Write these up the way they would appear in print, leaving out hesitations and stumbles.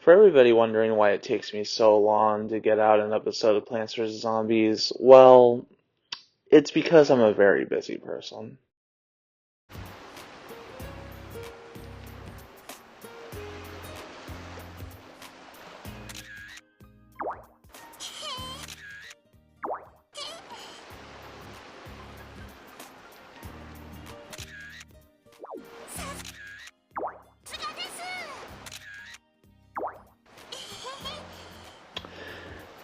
For everybody wondering why it takes me so long to get out an episode of Plants vs. Zombies, well, it's because I'm a very busy person.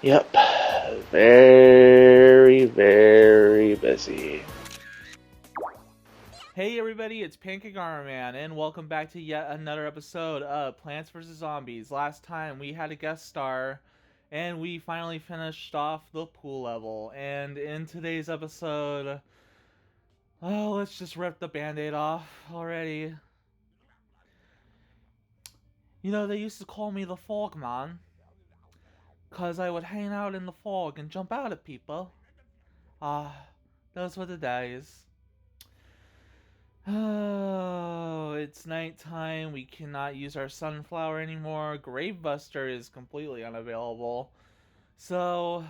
Yep, very, very busy. Hey everybody, it's Pancake Armor Man, and welcome back to yet another episode of Plants vs. Zombies. Last time we had a guest star, and we finally finished off the pool level. And in today's episode, oh, let's just rip the band-aid off already. You know, they used to call me the Fog Man, 'cause I would hang out in the fog and jump out at people. Those were the days. Oh, it's nighttime. We cannot use our sunflower anymore. Gravebuster is completely unavailable. So,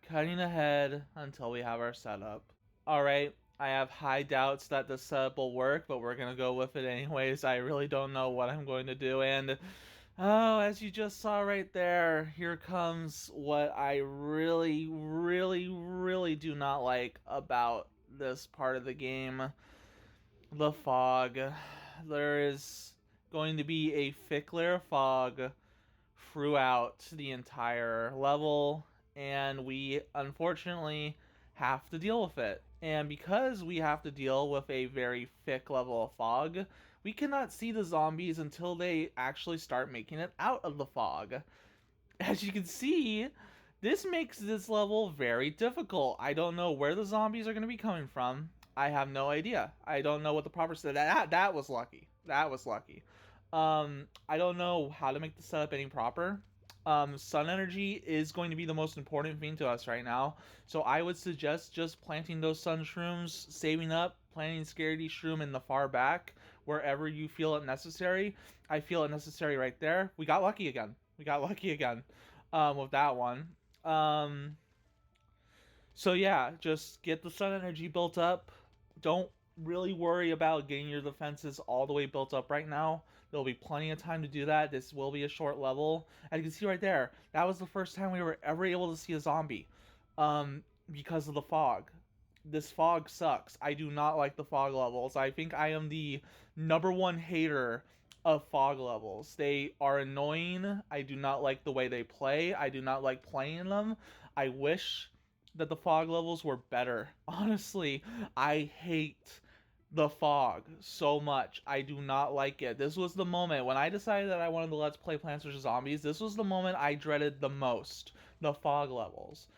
cutting ahead until we have our setup. Alright, I have high doubts that the setup will work, but we're gonna go with it anyways. I really don't know what I'm going to do, and oh, as you just saw right there, here comes what I really, really, really do not like about this part of the game. The fog. There is going to be a thick layer of fog throughout the entire level, and we unfortunately have to deal with it. And because we have to deal with a very thick level of fog, we cannot see the zombies until they actually start making it out of the fog. As you can see, this makes this level very difficult. I don't know where the zombies are going to be coming from. I have no idea. I don't know what the proper set. That was lucky. That was lucky. I don't know how to make the setup any proper. Sun energy is going to be the most important thing to us right now. So I would suggest just planting those sun shrooms, saving up, planting Scaredy Shroom in the far back, wherever you feel it necessary. I feel it necessary right there. We got lucky again. We got lucky again with that one. Um, so yeah, just get the sun energy built up. Don't really worry about getting your defenses all the way built up right now. There'll be plenty of time to do that. This will be a short level. As you can see right there, that was the first time we were ever able to see a zombie. Because of the fog. This fog sucks. I do not like the fog levels. I think I am the number one hater of fog levels. They are annoying. I do not like the way they play. I do not like playing them. I wish that the fog levels were better. Honestly, I hate the fog so much. I do not like it. This was the moment when I decided that I wanted to Let's Play Plants vs. Zombies. This was the moment I dreaded the most. The fog levels.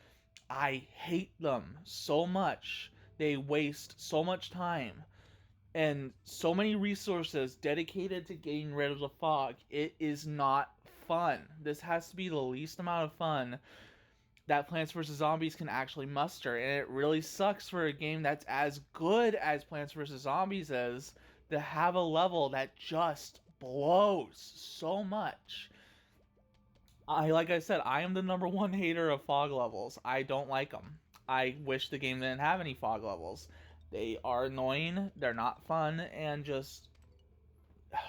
I hate them so much. They waste so much time and so many resources dedicated to getting rid of the fog. It is not fun. This has to be the least amount of fun that Plants vs. Zombies can actually muster, and it really sucks for a game that's as good as Plants vs. Zombies is to have a level that just blows so much. Like I said, I am the number one hater of fog levels. I don't like them. I wish the game didn't have any fog levels. They are annoying, they're not fun, and just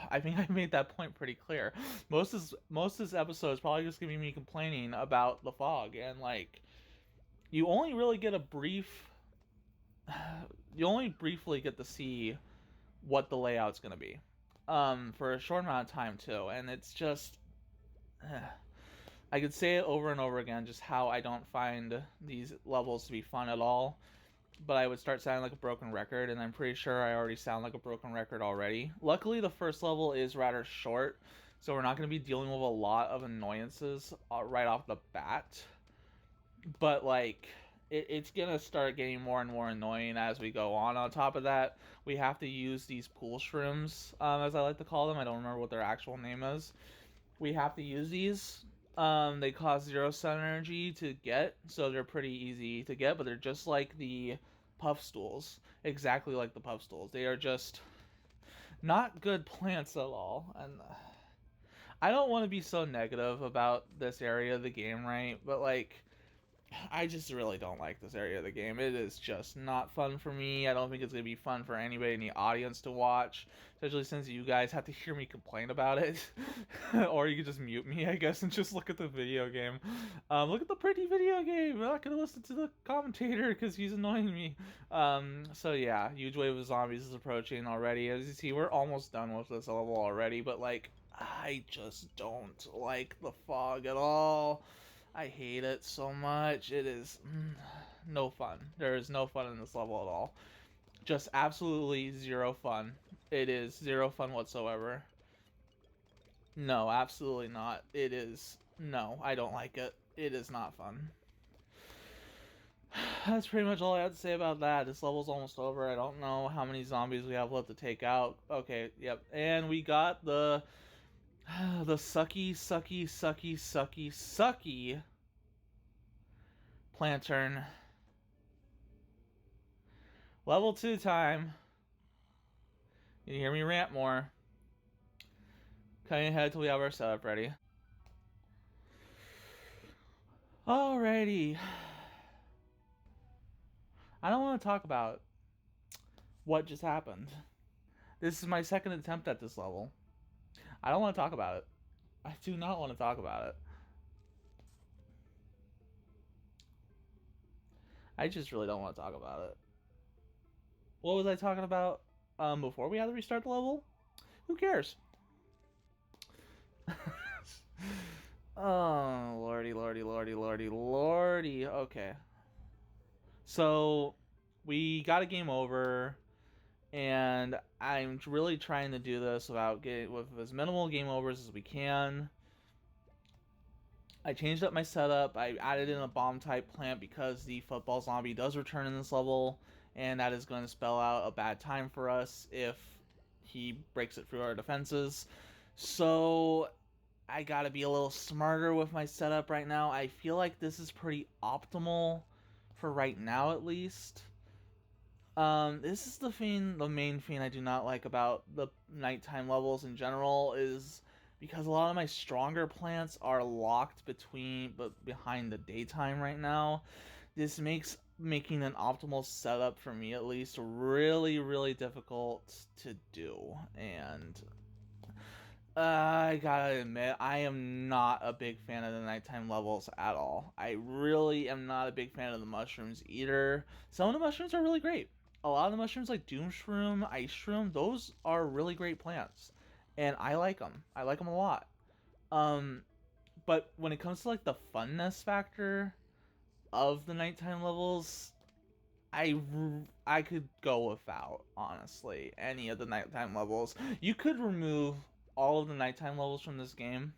I think I made that point pretty clear. Most of this episode is probably just gonna be me complaining about the fog, and like you only really get a brief you only briefly get to see what the layout's gonna be. For a short amount of time too, and it's just I could say it over and over again just how I don't find these levels to be fun at all. But I would start sounding like a broken record, and I'm pretty sure I already sound like a broken record already. Luckily, the first level is rather short, so we're not going to be dealing with a lot of annoyances right off the bat. But, like, it's going to start getting more and more annoying as we go on. On top of that, we have to use these pool shrooms, as I like to call them. I don't remember what their actual name is. We have to use these. They cost 0 sun energy to get, so they're pretty easy to get, but they're just like the puff stools. Exactly like the puff stools. They are just not good plants at all. And I don't want to be so negative about this area of the game, right? But like, I just really don't like this area of the game. It is just not fun for me. I don't think it's gonna be fun for anybody in the audience to watch, especially since you guys have to hear me complain about it. Or you could just mute me, I guess, and just look at the video game. Look at the pretty video game. I'm not gonna listen to the commentator because he's annoying me. So yeah, huge wave of zombies is approaching already. As you see, we're almost done with this level already, but like, I just don't like the fog at all. I hate it so much. It is no fun. There is no fun in this level at all. Just absolutely zero fun. It is zero fun whatsoever. No, absolutely not. It is. No, I don't like it. It is not fun. That's pretty much all I have to say about that. This level's almost over. I don't know how many zombies we have left to take out. Okay, yep. And we got the sucky Plantern. Level 2 time. You hear me rant more. Cutting ahead till we have our setup ready. Alrighty. I don't want to talk about what just happened. This is my second attempt at this level. I don't want to talk about it. I do not want to talk about it. I just really don't want to talk about it. What was I talking about before we had to restart the level? Who cares? Oh, lordy. Okay. So, we got a game over, and I'm really trying to do this with as minimal game overs as we can. I changed up my setup. I added in a bomb type plant because the football zombie does return in this level, and that is going to spell out a bad time for us if he breaks it through our defenses. So I gotta be a little smarter with my setup right now. I feel like this is pretty optimal for right now, at least. This is the main thing I do not like about the nighttime levels in general is because a lot of my stronger plants are locked behind the daytime right now. This makes making an optimal setup for me at least really difficult to do, and I gotta admit, I am not a big fan of the nighttime levels at all. I really am not a big fan of the mushrooms either. Some of the mushrooms are really great. A lot of the mushrooms like Doom Shroom, Ice Shroom, those are really great plants. And I like them. I like them a lot. Um, but when it comes to like the funness factor of the nighttime levels, I could go without, honestly, any of the nighttime levels. You could remove all of the nighttime levels from this game,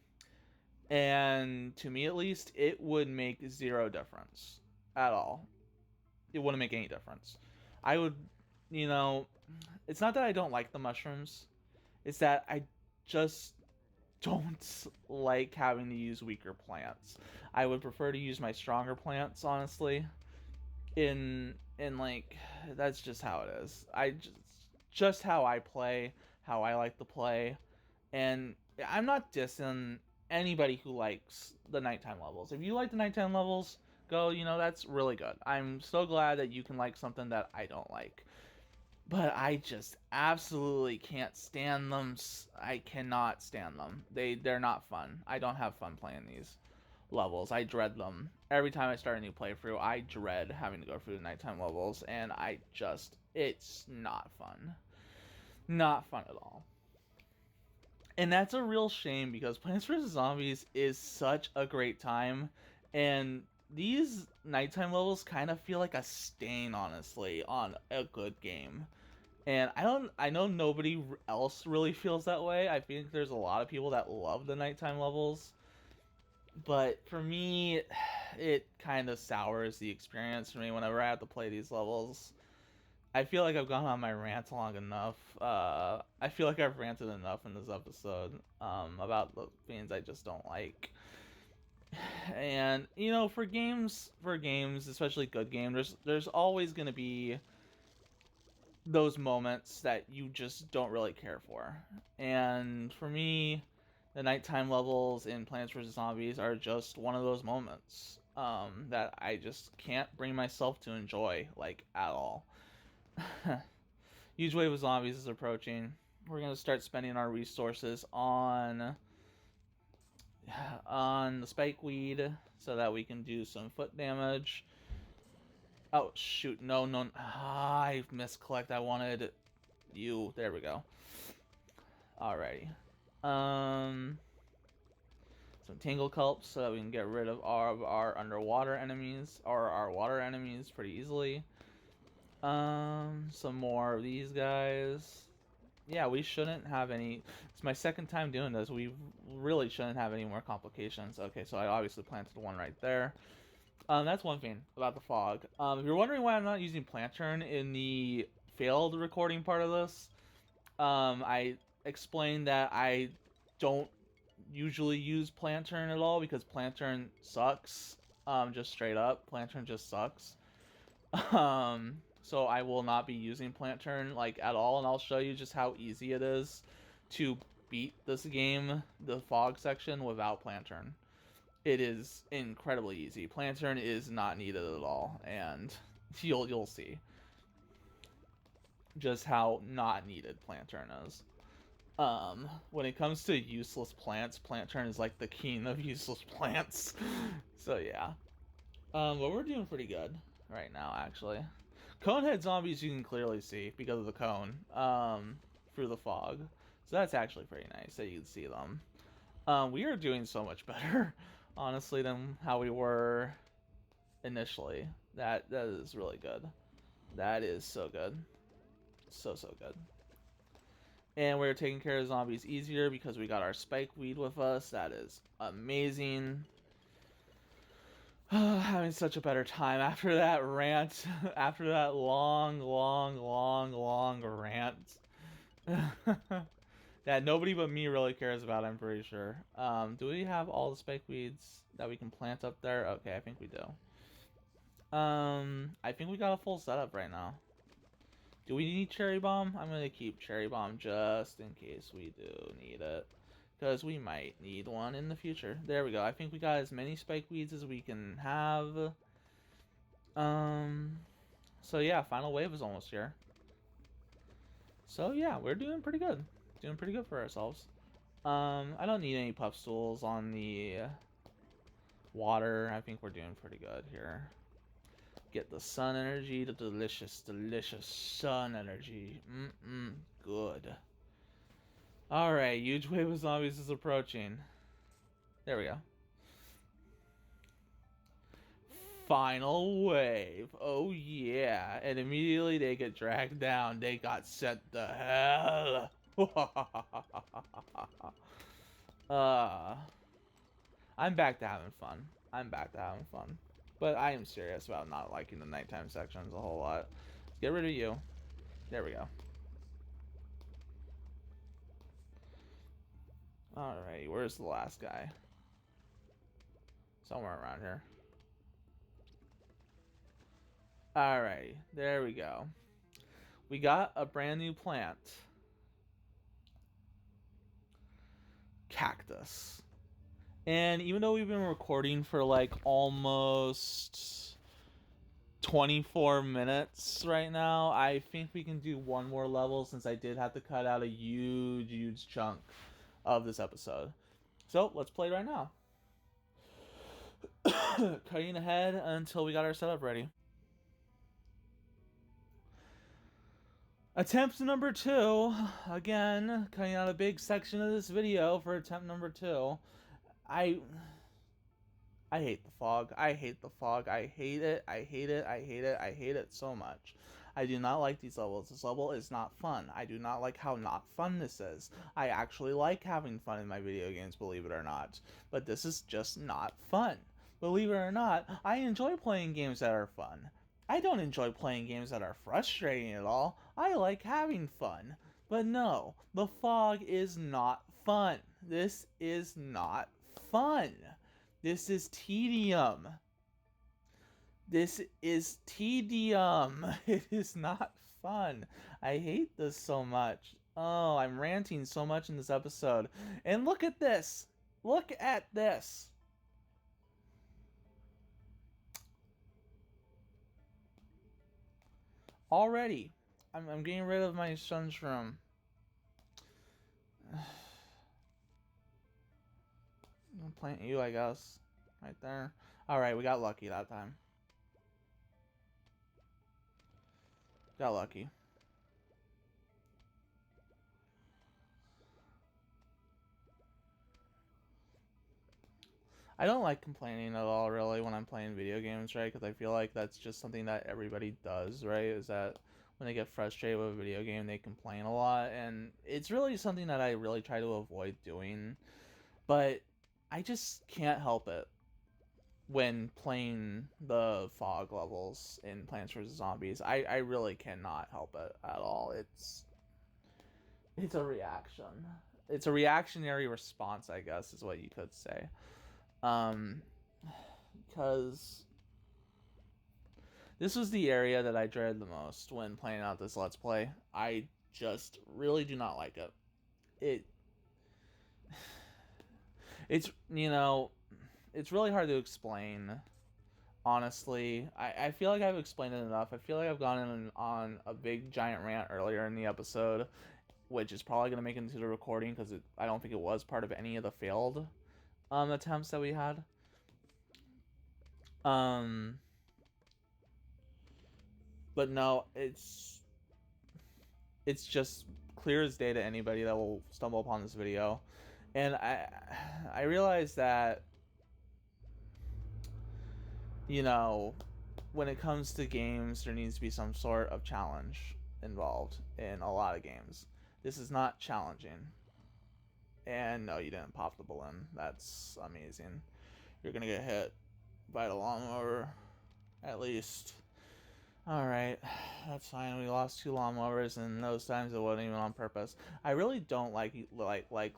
and to me at least, it would make zero difference at all. It wouldn't make any difference. I would, you know, it's not that I don't like the mushrooms, it's that I just don't like having to use weaker plants. I would prefer to use my stronger plants, honestly. In like, that's just how it is. Just how I play, how I like to play. And I'm not dissing anybody who likes the nighttime levels. If you like the nighttime levels, go, that's really good. I'm so glad that you can like something that I don't like. But I just absolutely can't stand them. I cannot stand them. They're not fun. I don't have fun playing these levels. I dread them. Every time I start a new playthrough, I dread having to go through the nighttime levels, and it's not fun. Not fun at all. And that's a real shame because Plants vs. Zombies is such a great time, and these nighttime levels kind of feel like a stain, honestly, on a good game. And I know nobody else really feels that way. I think there's a lot of people that love the nighttime levels. But for me, it kind of sours the experience for me whenever I have to play these levels. I feel like I've gone on my rant long enough. I feel like I've ranted enough in this episode about the things I just don't like. And for games, especially good games, there's always gonna be those moments that you just don't really care for. And for me, The nighttime levels in Plants vs. Zombies are just one of those moments that I just can't bring myself to enjoy, like, at all. Huge wave of zombies is approaching. We're going to start spending our resources on the spike weed so that we can do some foot damage. Oh, shoot. No. I misclicked. I wanted you. There we go. Alrighty. Some Tangle Culps so that we can get rid of our underwater enemies, or our water enemies, pretty easily. Some more of these guys. Yeah, we shouldn't have any... It's my second time doing this. We really shouldn't have any more complications. Okay, so I obviously planted one right there. That's one thing about the fog. If you're wondering why I'm not using Plantern in the failed recording part of this, I explained that I don't usually use Plantern at all because Plantern sucks. Just straight up, Plantern just sucks. So I will not be using Plantern like at all, and I'll show you just how easy it is to beat this game, the fog section, without Plantern. It is incredibly easy. Plantern is not needed at all, and you'll see just how not needed Plantern is. When it comes to useless plants, Plantern is like the king of useless plants. So yeah. But we're doing pretty good right now, actually. Conehead zombies you can clearly see because of the cone, through the fog. So that's actually pretty nice that you can see them. We are doing so much better, honestly, than how we were initially. That is really good. That is so good. So good. And we're taking care of zombies easier because we got our spike weed with us. That is amazing. Having such a better time after that rant. After that long rant. That nobody but me really cares about, I'm pretty sure. Do we have all the spike weeds that we can plant up there? Okay, I think we do. I think we got a full setup right now. Do we need Cherry Bomb? I'm gonna keep Cherry Bomb just in case we do need it. Because we might need one in the future. There we go. I think we got as many spike weeds as we can have. So yeah, final wave is almost here. So yeah, we're doing pretty good. Doing pretty good for ourselves. I don't need any puff stools on the water. I think we're doing pretty good here. Get the sun energy, the delicious sun energy. Good. Alright, huge wave of zombies is approaching. There we go. Final wave. Oh yeah. And immediately they get dragged down. They got sent to hell. I'm back to having fun. But I am serious about not liking the nighttime sections a whole lot. Let's get rid of you. There we go. Alright, where's the last guy? Somewhere around here. Alright, there we go. We got a brand new plant. Cactus. And even though we've been recording for like almost 24 minutes right now, I think we can do one more level since I did have to cut out a huge chunk of this episode. So let's play right now. Cutting ahead until we got our setup ready. Attempt number 2. Again, cutting out a big section of this video for attempt number 2. I hate the fog. I hate the fog. I hate it. I hate it so much. I do not like these levels. This level is not fun. I do not like how not fun this is. I actually like having fun in my video games, believe it or not. But this is just not fun. Believe it or not, I enjoy playing games that are fun. I don't enjoy playing games that are frustrating at all. I like having fun. But no, the fog is not fun. This is not fun. This is tedium. This is tedium. It is not fun. I hate this so much. Oh, I'm ranting so much in this episode. And look at this. Look at this. Already. I'm getting rid of my sunshroom. I'll plant you, I guess. Right there. Alright, we got lucky that time. Got lucky. I don't like complaining at all, really, when I'm playing video games, right? Because I feel like that's just something that everybody does, right? Is that when they get frustrated with a video game, they complain a lot. And it's really something that I really try to avoid doing. But I just can't help it when playing the fog levels in Plants vs. Zombies. I really cannot help it at all. It's a reaction. It's a reactionary response, I guess, is what you could say. Because this was the area that I dreaded the most when playing out this Let's Play. I just really do not like it. It's, you know, it's really hard to explain, honestly. I feel like I've explained it enough. I feel like I've gone on a big giant rant earlier in the episode, which is probably going to make it into the recording because I don't think it was part of any of the failed attempts that we had. But no, it's just clear as day to anybody that will stumble upon this video. And I realize that, you know, when it comes to games, there needs to be some sort of challenge involved in a lot of games. This is not challenging. And no, you didn't pop the balloon. That's amazing. You're gonna get hit by the lawnmower, at least. Alright, that's fine. We lost 2 lawnmowers, and those times it wasn't even on purpose. I really don't like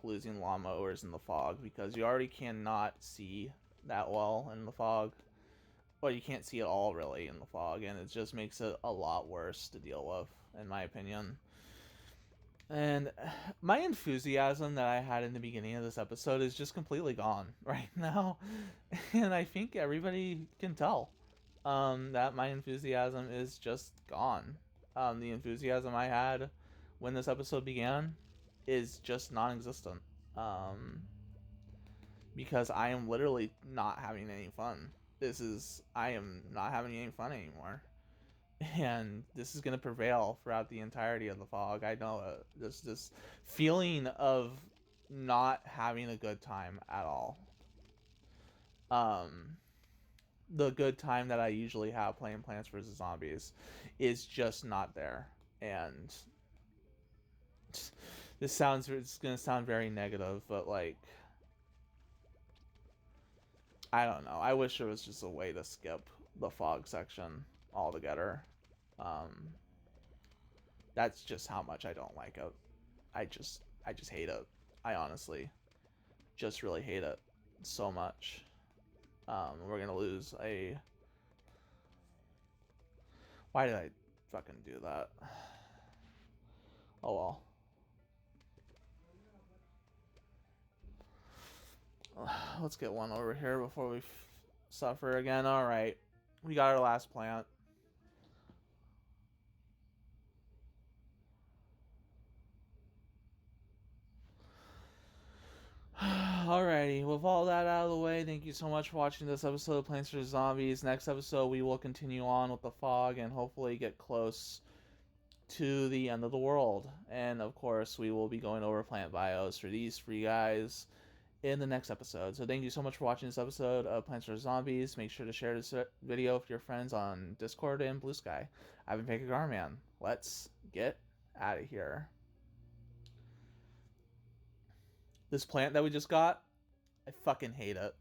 losing lawnmowers in the fog, because you already cannot see that well in the fog. Well, you can't see it all, really, in the fog, and it just makes it a lot worse to deal with, in my opinion. And my enthusiasm that I had in the beginning of this episode is just completely gone right now. And I think everybody can tell that my enthusiasm is just gone. The enthusiasm I had when this episode began is just non-existent. Because I am literally not having any fun. I am not having any fun anymore. And this is going to prevail throughout the entirety of the fog. I know this feeling of not having a good time at all. The good time that I usually have playing Plants vs. Zombies is just not there. And it's going to sound very negative, but like, I don't know. I wish there was just a way to skip the fog section altogether. That's just how much I don't like it. I just hate it. I honestly just really hate it so much. We're gonna lose a... Why did I fucking do that? Oh well. Let's get one over here before we suffer again. Alright. We got our last plant. Alrighty, with all that out of the way, thank you so much for watching this episode of Plants vs. Zombies. Next episode, we will continue on with the fog and hopefully get close to the end of the world. And of course, we will be going over plant bios for these three guys in the next episode. So thank you so much for watching this episode of Plants vs. Zombies. Make sure to share this video with your friends on Discord and Blue Sky. I've been Pancake Garman. Let's get out of here. This plant that we just got, I fucking hate it.